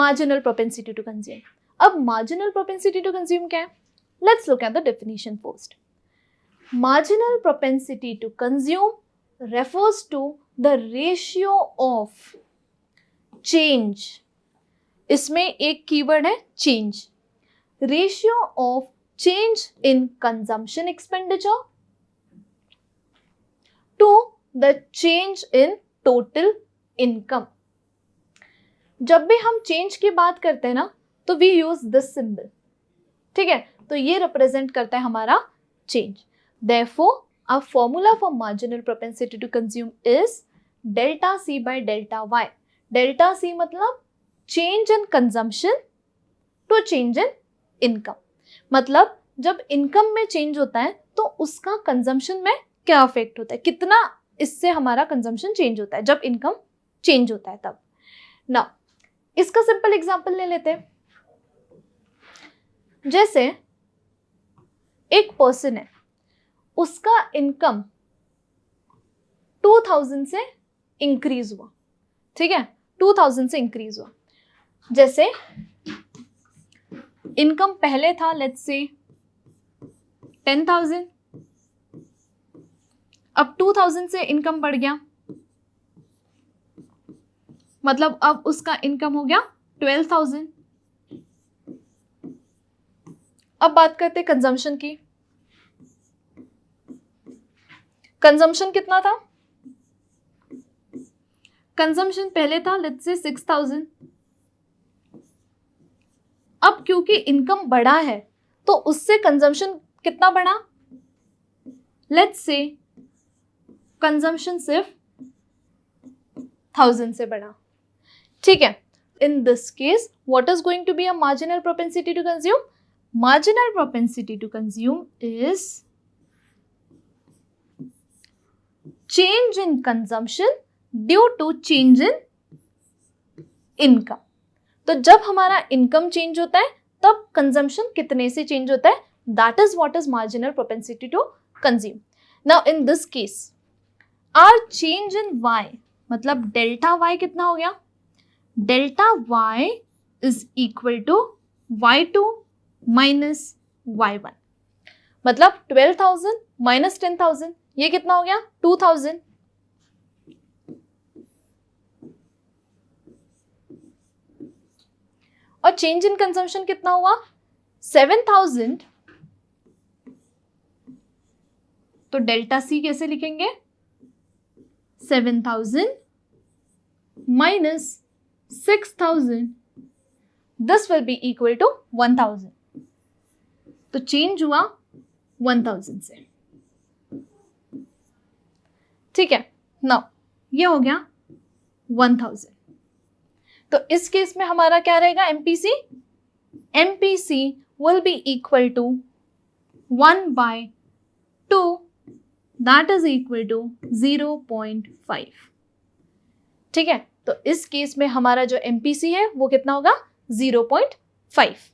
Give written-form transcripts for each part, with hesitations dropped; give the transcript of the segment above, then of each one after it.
Marginal propensity to consume. अब marginal propensity to consume क्या है? Let's look at the definition first. Marginal propensity to consume refers to the ratio of change, इसमें एक keyword है change, ratio of change in consumption expenditure to the change in total income. जब भी हम change की बात करते हैं ना तो वी यूज दिस सिंबल, ठीक है, तो ये रिप्रेजेंट करता है हमारा change. Therefore our formula for marginal propensity to consume is delta C by delta Y. Delta C मतलब change in consumption to change in income। मतलब जब इनकम में चेंज होता है तो उसका कंजम्पशन में क्या अफेक्ट होता है, कितना इससे हमारा कंजम्पशन चेंज होता है जब इनकम चेंज होता है तब। ना इसका सिंपल एग्जांपल ले लेते हैं। जैसे एक पर्सन है, उसका इनकम 2000 से इंक्रीज हुआ, ठीक है, 2000 से इंक्रीज हुआ। जैसे इनकम पहले था लेट्स से 10,000, अब 2000 से इनकम बढ़ गया, मतलब अब उसका इनकम हो गया 12,000। अब बात करते हैं कंजम्पशन की। कंजम्पशन कितना था? कंजम्पशन पहले था लेट्स से 6,000। अब क्योंकि इनकम बढ़ा है तो उससे कंजम्पशन कितना बढ़ा? लेट्स से कंजम्पशन सिर्फ 1000 से बढ़ा, ठीक है। In this case what is going to be a marginal propensity to consume? Marginal propensity to consume is change in consumption due to change in income। तो जब हमारा इनकम चेंज होता है तब कंजम्पशन कितने से चेंज होता है, that is what is marginal propensity to consume. Now in this case our change in y मतलब डेल्टा y कितना हो गया? Delta y is equal to y2 minus y1, मतलब 12,000 माइनस 10,000, ये कितना हो गया? 2000। और चेंज इन कंजम्पशन कितना हुआ? 7,000। तो डेल्टा सी कैसे लिखेंगे? 7,000 minus 6,000, this will be equal to 1,000। तो चेंज हुआ 1,000 से, ठीक है। नाउ ये हो गया 1000। तो इस केस में हमारा क्या रहेगा? MPC, MPC will be equal to 1/2, that is equal to 0.5, ठीक है। तो इस केस में हमारा जो एमपीसी है वो कितना होगा? 0.5।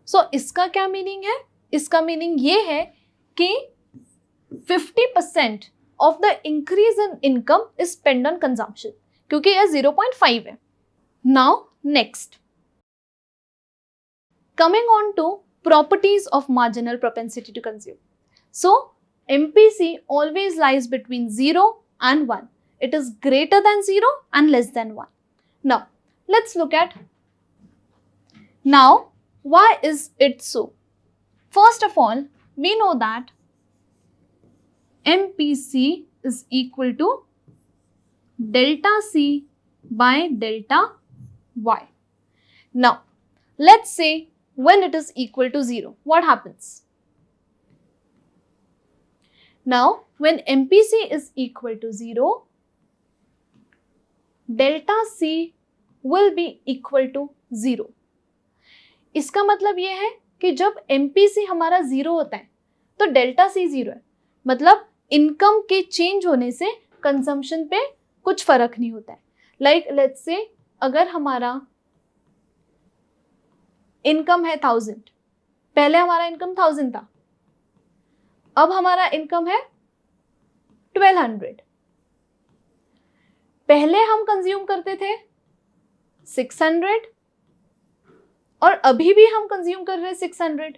सो इसका क्या मीनिंग है? इसका मीनिंग ये है कि 50% of the increase in income is spent on consumption, क्योंकि यह 0.5 है। Now next, coming on to properties of marginal propensity to consume. So MPC always lies between 0 and 1. It is greater than 0 and less than 1. Now let's look at now why is it so. First of all, we know that MPC is equal to delta C by delta Y. Now, let's say when it is equal to 0, what happens? Now, when MPC is equal to 0, delta C will be equal to 0. इसका मतलब ये है कि जब MPC हमारा 0 होता है तो डेल्टा C 0 है, मतलब इनकम के चेंज होने से कंजम्पशन पे कुछ फर्क नहीं होता है। लाइक लेट्स से अगर हमारा इनकम है 1000, पहले हमारा इनकम 1000 था, अब हमारा इनकम है 1200। पहले हम कंज्यूम करते थे 600, और अभी भी हम कंज्यूम कर रहे हैं 600।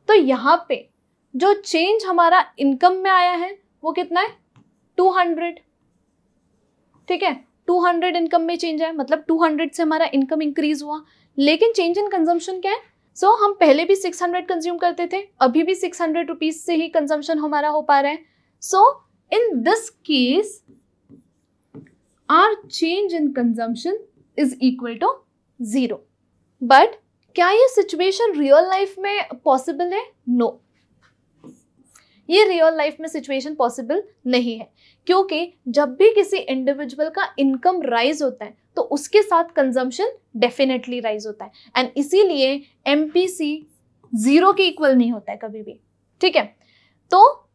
तो यहाँ पे जो चेंज हमारा इनकम में आया है वो कितना है? 200। ठीक है, 200 इनकम में चेंज आया, मतलब 200 से हमारा इनकम इंक्रीज हुआ। लेकिन चेंज इन कंजम्पशन क्या है? हम पहले भी 600 कंज्यूम करते थे, अभी भी 600 रुपीज से ही कंजम्पशन हमारा हो पा रहा है। In this case our change in consumption is equal to 0। But क्या ये सिचुएशन रियल लाइफ में पॉसिबल है? नो, ये रियल लाइफ में सिचुएशन पॉसिबल नहीं है, क्योंकि जब भी किसी इंडिविजुअल का इनकम राइज होता है तो उसके साथ कंजम्पशन डेफिनेटली राइज होता है, एंड इसीलिए एमपीसी 0 के इक्वल नहीं होता है कभी भी। ठीक है, तो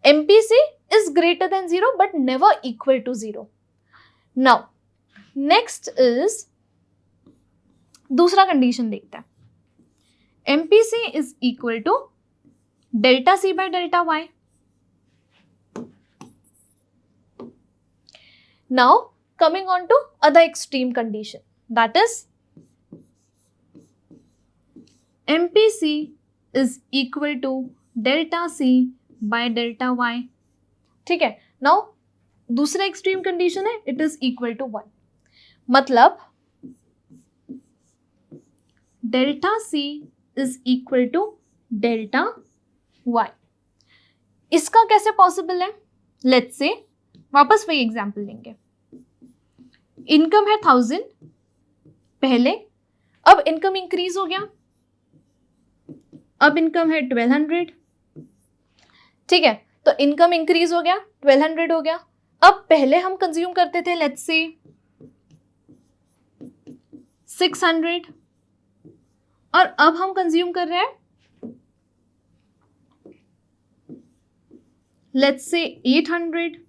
MPC is greater than 0 but never equal to 0। Now next is दूसरा कंडीशन देखते हैं। MPC is equal to delta C by delta Y. Now coming on to other extreme condition, that is MPC is equal to delta C by delta Y। ठीक है, now दूसरा extreme condition है it is equal to 1, मतलब delta C is equal to delta Y। इसका कैसे possible है? Let's say वापस वही एग्जांपल लेंगे। इनकम है 1000 पहले, अब इनकम इंक्रीज हो गया, अब इनकम है 1200। ठीक है, तो इनकम इंक्रीज हो गया, 1200 हो गया। अब पहले हम कंज्यूम करते थे लेट्स से 600 और अब हम कंज्यूम कर रहे हैं लेट्स से 800।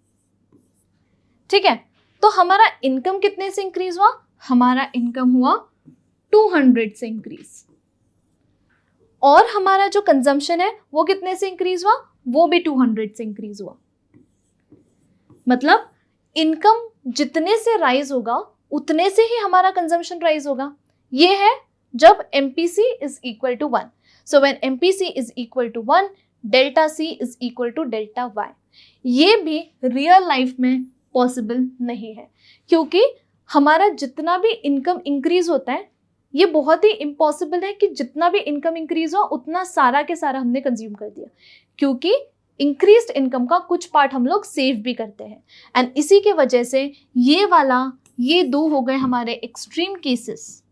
ठीक है, तो हमारा इनकम कितने से इंक्रीज हुआ? हमारा इनकम हुआ 200 से इंक्रीज, और हमारा जो कंजम्पशन है वो कितने से इंक्रीज हुआ? वो भी 200 से इंक्रीज हुआ। मतलब इनकम जितने से राइज होगा उतने से ही हमारा कंजम्पशन राइज होगा। ये है जब MPC is equal to 1। So when MPC is equal to 1 delta C is equal to delta Y. ये भी रियल लाइफ में पॉसिबल नहीं है, क्योंकि हमारा जितना भी इनकम इंक्रीज होता है ये बहुत ही इम्पॉसिबल है कि जितना भी इनकम इंक्रीज हो उतना सारा के सारा हमने कंज्यूम कर दिया, क्योंकि इंक्रीज्ड इनकम का कुछ पार्ट हम लोग सेव भी करते हैं। एंड इसी के वजह से ये दो हो गए हमारे एक्सट्रीम केसेस।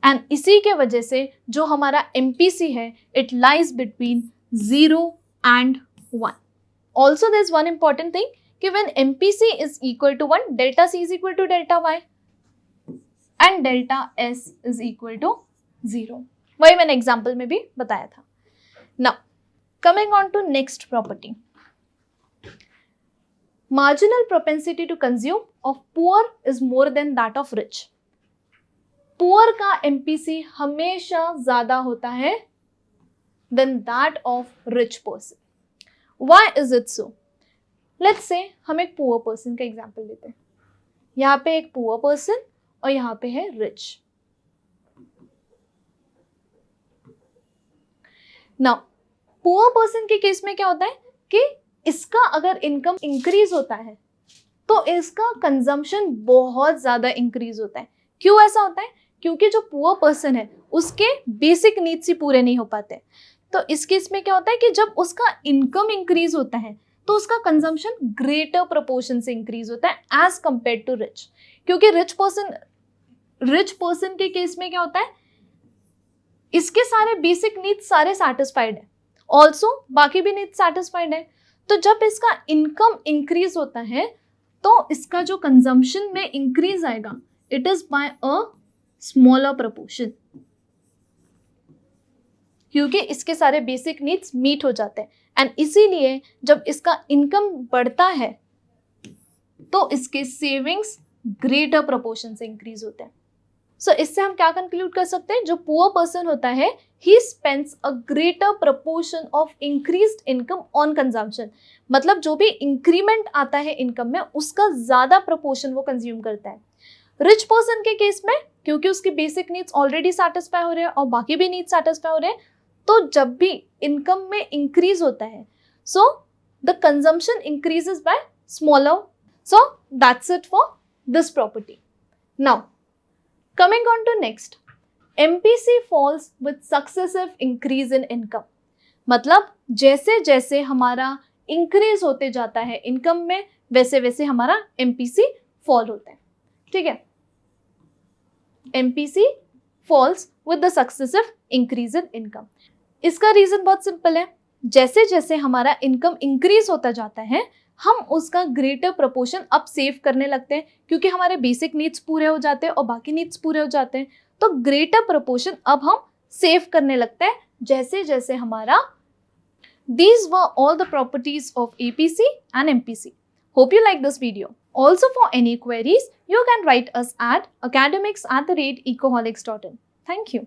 एंड इसी के वजह से जो हमारा एमपीसी है it lies between 0 and 1. Also there is one important thing कि when MPC is equal to 1, delta C is equal to delta Y and delta S is equal to 0. वही मैंने एग्जाम्पल में भी बताया था। Now coming on to next property, marginal propensity to consume of poor is more than that of rich। Poor का MPC हमेशा ज्यादा होता है than that of rich person. Why is it so? Let's say हम एक poor person का example लेते हैं। यहाँ पे एक पुअर पर्सन और यहाँ पे है रिच। नाउ पुअर पर्सन के केस में क्या होता है कि इसका अगर इनकम इंक्रीज होता है तो इसका कंजम्पशन बहुत ज्यादा इंक्रीज होता है। क्यों ऐसा होता है? क्योंकि जो पुअर पर्सन है उसके बेसिक नीड्स ही पूरे नहीं हो पाते। तो इस केस में क्या होता है कि जब उसका इनकम इंक्रीज होता है तो उसका कंजम्पशन ग्रेटर प्रोपोर्शन से इंक्रीज होता है एज कंपेयर टू रिच। क्योंकि रिच पर्सन के केस में क्या होता है, इसके सारे बेसिक नीड्स सारे सैटिस्फाइड है, ऑल्सो बाकी भी नीड्स सैटिस्फाइड है। तो जब इसका इनकम इंक्रीज होता है तो इसका जो कंजम्पशन में इंक्रीज आएगा it is by a smaller proportion, क्योंकि इसके सारे बेसिक नीड्स मीट हो जाते हैं। एंड इसीलिए जब इसका इनकम बढ़ता है तो इसके सेविंग्स ग्रेटर प्रोपोर्शन से इंक्रीज होते हैं। सो इससे हम क्या कंक्लूड कर सकते हैं, जो पुअर पर्सन होता है he spends a greater proportion of increased income on consumption, मतलब जो भी इंक्रीमेंट आता है इनकम में उसका ज्यादा प्रपोर्शन वो कंज्यूम करता है। रिच पर्सन के केस में क्योंकि उसकी बेसिक नीड्स ऑलरेडी सेटिस्फाई हो रहे हैं और बाकी भी नीड्स सेटिस्फाई हो रहे हैं, तो जब भी इनकम में इंक्रीज होता है so the consumption increases by smaller. So that's it for this property. Now coming on to next, MPC falls with successive increase in income, मतलब जैसे जैसे हमारा इंक्रीज होते जाता है इनकम में वैसे वैसे हमारा MPC फॉल होता है। ठीक है, MPC falls with the successive increase in income। इसका रीजन बहुत सिंपल है, जैसे जैसे हमारा इनकम इंक्रीज होता जाता है हम उसका ग्रेटर प्रोपोर्शन अब सेव करने लगते हैं, क्योंकि हमारे बेसिक नीड्स पूरे हो जाते हैं और बाकी नीड्स पूरे हो जाते हैं, तो ग्रेटर प्रोपोर्शन अब हम सेव करने लगते हैं जैसे जैसे हमारा। These were all the properties of APC and MPC. Hope you like this video. Also, for any queries, you can write us at academics@ecoholics.in. Thank you.